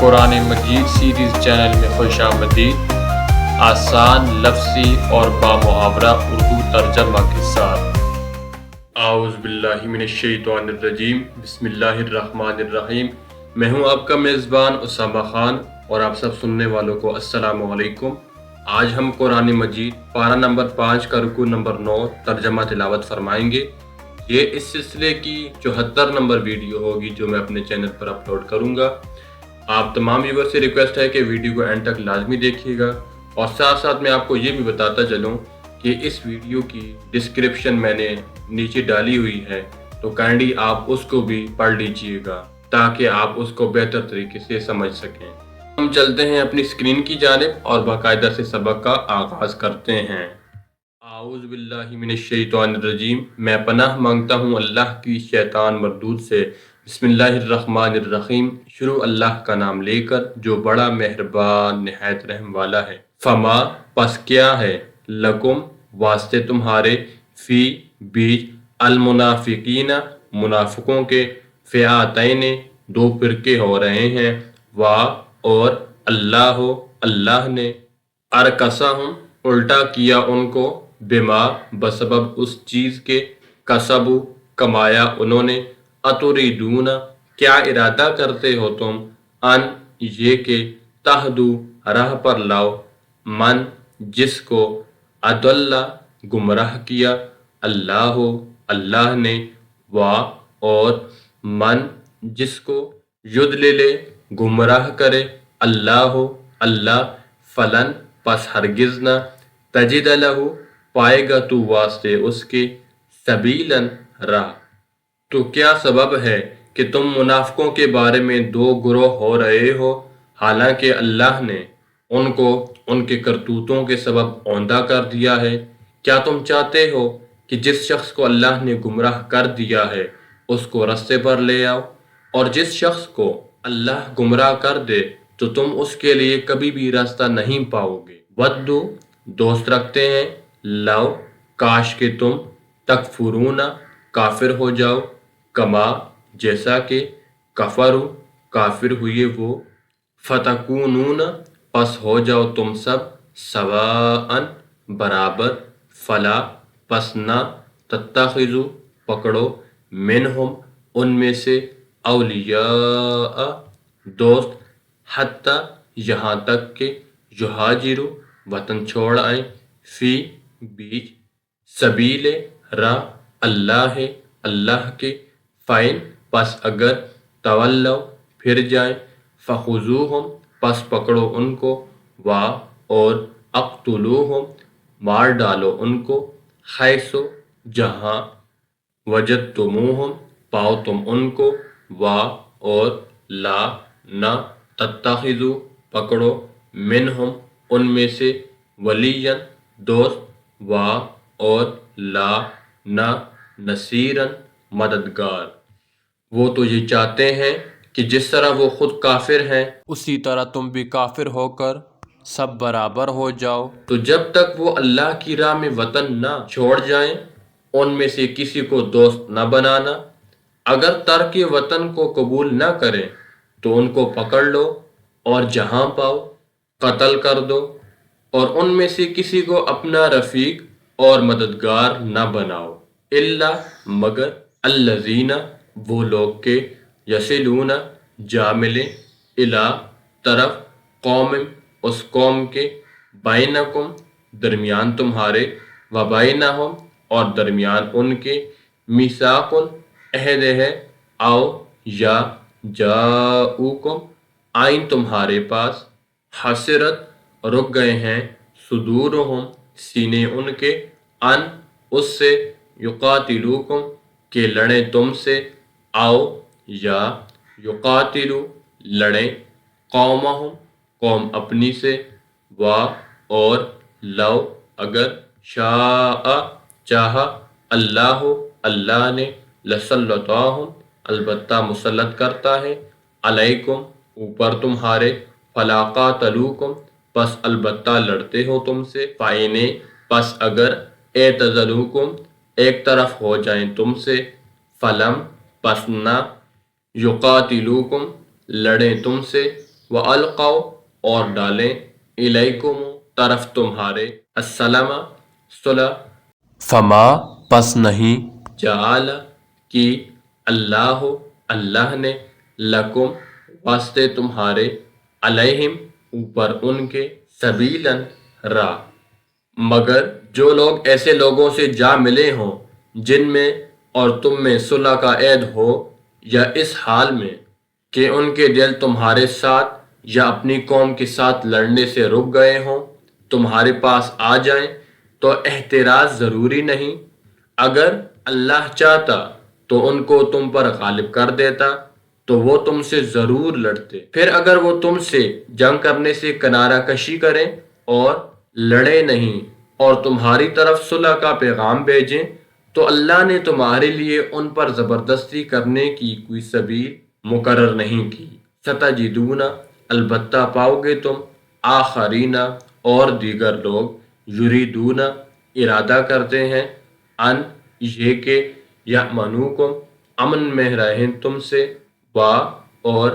قرآن مجید series channel میں خوش آمدید۔ آسان لفظی اور بامحاورہ اردو ترجمہ کے ساتھ۔ اعوذ باللہ من الشیطان الرجیم، بسم اللہ الرحمن الرحیم۔ میں ہوں آپ کا میزبان اسامہ خان اور آپ سب سننے والوں کو السلام علیکم۔ آج ہم قرآن مجید پارہ نمبر 5 کا رکوع نمبر 9 ترجمہ تلاوت فرمائیں گے۔ یہ اس سلسلے کی 74 نمبر ویڈیو ہوگی جو میں اپنے چینل پر اپلوڈ کروں گا۔ آپ تمام ویور سے ریکویسٹ ہے کہ ویڈیو کو اینڈ تک لازمی دیکھیے گا، اور ساتھ ساتھ میں آپ کو یہ بھی بتاتا چلوں کہ اس ویڈیو کی ڈسکرپشن میں نے نیچے ڈالی ہوئی ہے، تو کائنڈلی آپ اس کو بھی پڑھ لیجئے گا تاکہ آپ اس کو بہتر طریقے سے سمجھ سکیں۔ ہم چلتے ہیں اپنی اسکرین کی جانب اور باقاعدہ سے سبق کا آغاز کرتے ہیں۔ اعوذ باللہ من الشیطان الرجیم، میں پناہ مانگتا ہوں اللہ کی شیطان مردود سے۔ بسم اللہ الرحمن الرحیم، شروع اللہ کا نام لے کر جو بڑا مہربان نہایت رحم والا ہے۔ فما پس کیا ہے، لکم واسطے تمہارے، فی بیچ، المنافقین منافقوں کے، فئاتین دو فرقے ہو رہے ہیں، اور اللہ نے، ارکسہم الٹا کیا ان کو، بما بسبب اس چیز کے، کسبو کمایا انہوں نے، اتریدون کیا ارادہ کرتے ہو تم، ان یہ کہ، تہدو راہ پر لاؤ، من جس کو، اضل گمراہ کیا، اللہ نے، اور من جس کو، یضلل گمراہ کرے، اللہ، فلن پس ہرگز نہ، تجد لہ پائے گا تو واسطے اس کے، سبیلاً راہ۔ تو کیا سبب ہے کہ تم منافقوں کے بارے میں دو گروہ ہو رہے ہو، حالانکہ اللہ نے ان کو ان کے کرتوتوں کے سبب اوندہ کر دیا ہے؟ کیا تم چاہتے ہو کہ جس شخص کو اللہ نے گمراہ کر دیا ہے اس کو رستے پر لے آؤ، اور جس شخص کو اللہ گمراہ کر دے تو تم اس کے لیے کبھی بھی راستہ نہیں پاؤ گے؟ ودو دوست رکھتے ہیں، لو کاش کہ تم، تکفرون کافر ہو جاؤ، کما جیسا کہ، کفروا کافر ہوئے وہ، فتکونون پس ہو جاؤ تم سب، سواء برابر، فلا پس نہ، تتخذوا پکڑو، منہم ان میں سے، اولیاء دوست، حتی یہاں تک کہ، یہاجروا وطن چھوڑ آئیں، فی بیچ، سبیل راہ، اللہ کے، فَإِن پس اگر، تولوا پھر جائیں، فخذوہم پس پکڑو ان کو، اور اقتلوہم مار ڈالو ان کو، حیث جہاں، وجدتموہم پاؤ تم ان کو، اور لا نہ، تتخذوا پکڑو، منہم ان میں سے، ولیاً دوست، اور لا نہ، نصیراً مددگار۔ وہ تو یہ چاہتے ہیں کہ جس طرح وہ خود کافر ہیں اسی طرح تم بھی کافر ہو کر سب برابر ہو جاؤ۔ تو جب تک وہ اللہ کی راہ میں وطن نہ چھوڑ جائیں ان میں سے کسی کو دوست نہ بنانا۔ اگر ترک وطن کو قبول نہ کریں تو ان کو پکڑ لو اور جہاں پاؤ قتل کر دو، اور ان میں سے کسی کو اپنا رفیق اور مددگار نہ بناؤ، الا مگر، الذین وہ لوگ کے، یصلون جا ملیں، الی طرف، قوم اس قوم کے، بینکم درمیان تمہارے، و بینہم اور درمیان ان کے، میثاق عہد ہے، او یا جاؤکم آئیں تمہارے پاس، حسرت رک گئے ہیں، صدورہم سینے ان کے، ان اس سے، یقاتلوکم کہ لڑیں تم سے، او یا یقاتلو لڑیں، قومہم قوم اپنی سے، اور لو اگر، شاء چاہا، اللہ نے، لسلطہم البتہ مسلط کرتا ہے، علیکم اوپر تمہارے، فلا قاتلوکم پس البتہ لڑتے ہو تم سے، فَإِنِ پس اگر، اعتزلوکم ایک طرف ہو جائیں تم سے، فلم پس نہ، یقاتلوکم لڑیں تم سے، وَأَلْقَوْا اور ڈالیں الیکم طرف تمہارے السلام صلح فما پس نہیں جعل کی اللہ نے لکم واسطے تمہارے علیہم اوپر ان کے سبیلاً راہ مگر جو لوگ ایسے لوگوں سے جا ملے ہوں جن میں اور تم میں صلح کا عہد ہو یا اس حال میں کہ ان کے دل تمہارے ساتھ یا اپنی قوم کے ساتھ لڑنے سے رک گئے ہوں تمہارے پاس آ جائیں تو احتراز ضروری نہیں اگر اللہ چاہتا تو ان کو تم پر غالب کر دیتا تو وہ تم سے ضرور لڑتے پھر اگر وہ تم سے جنگ کرنے سے کنارہ کشی کریں اور لڑے نہیں اور تمہاری طرف صلح کا پیغام بھیجیں تو اللہ نے تمہارے لیے ان پر زبردستی کرنے کی کوئی سبیل مقرر نہیں کی ستجدون البتہ پاؤ گے تم آخرین اور دیگر لوگ یریدون ارادہ کرتے ہیں ان یہ کہ یأمنوکم امن میں رہیں تم سے اور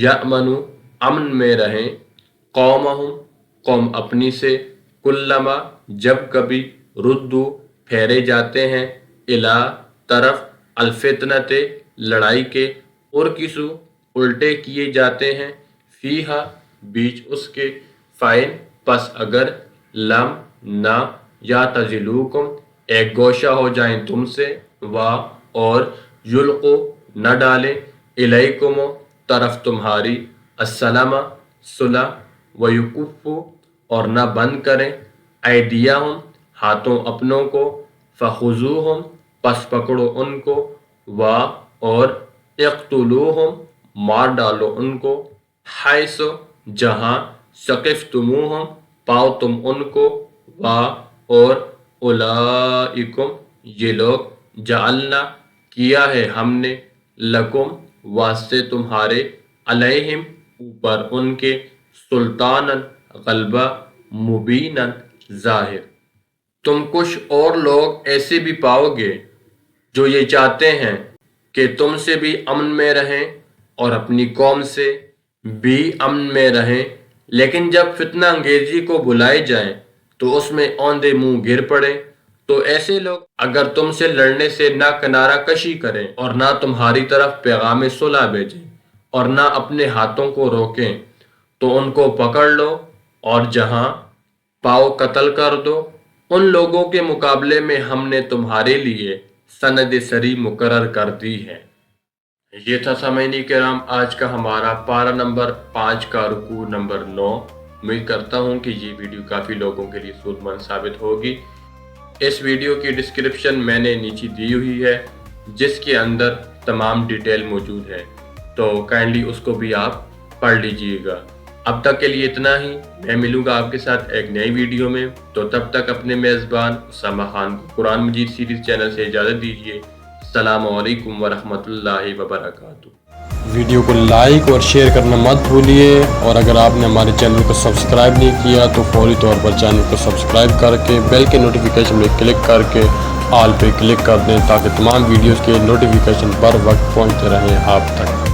یأمنو امن میں رہیں قومہم قوم اپنی سے کلما جب کبھی ردو پھیرے جاتے ہیں الا طرف الفتنت لڑائی کے اور کسو الٹے کیے جاتے ہیں فیہا بیچ اس کے فائن پس اگر لم نہ یا تزلوکم ایک گوشہ ہو جائیں تم سے اور یلقو نہ ڈالیں الیکم طرف تمہاری السلام صلح ویکفو اور نہ بند کریں ایدیہم ہاتھوں اپنوں کو فخذوہم پس پکڑو ان کو اور اقتلوہم مار ڈالو ان کو حیث جہاں ثقفتموہم پاؤ تم ان کو اور اولئکم یہ لوگ جعلنا کیا ہے ہم نے لکم واسطے تمہارے علیہم اوپر ان کے سلطاناً غلبہ مبیناً ظاہر تم کچھ اور لوگ ایسے بھی پاؤ گے جو یہ چاہتے ہیں کہ تم سے بھی امن میں رہیں اور اپنی قوم سے بھی امن میں رہیں لیکن جب فتنہ انگیزی کو بلائے جائیں تو اس میں اوندے منہ گر پڑے تو ایسے لوگ اگر تم سے لڑنے سے نہ کنارہ کشی کریں اور نہ تمہاری طرف پیغام صلح بھیجیں اور نہ اپنے ہاتھوں کو روکیں تو ان کو پکڑ لو اور جہاں پاؤ قتل کر دو ان لوگوں کے مقابلے میں ہم نے تمہارے لیے سند سری مقرر کر دی ہے۔ یہ تھا سامعین کرام آج کا ہمارا پارہ نمبر 5 کا رکوع نمبر 9۔ امید کرتا ہوں کہ یہ ویڈیو کافی لوگوں کے لیے سود مند ثابت ہوگی۔ اس ویڈیو کی ڈسکرپشن میں نے نیچے دی ہوئی ہے جس کے اندر تمام ڈیٹیل موجود ہے تو کائنڈلی اس کو بھی آپ پڑھ لیجئے گا۔ اب تک کے لیے اتنا ہی، میں ملوں گا آپ کے ساتھ ایک نئی ویڈیو میں، تو تب تک اپنے میزبان اسامہ خان کو قرآن مجید سیریز چینل سے اجازت دیجیے۔ السلام علیکم ورحمۃ اللہ وبرکاتہ۔ ویڈیو کو لائک اور شیئر کرنا مت بھولیے، اور اگر آپ نے ہمارے چینل کو سبسکرائب نہیں کیا تو فوری طور پر چینل کو سبسکرائب کر کے بیل کے نوٹیفیکیشن میں کلک کر کے آل پہ کلک کر دیں تاکہ تمام ویڈیوز کے نوٹیفیکیشن پر وقت پہنچتے رہیں آپ تک۔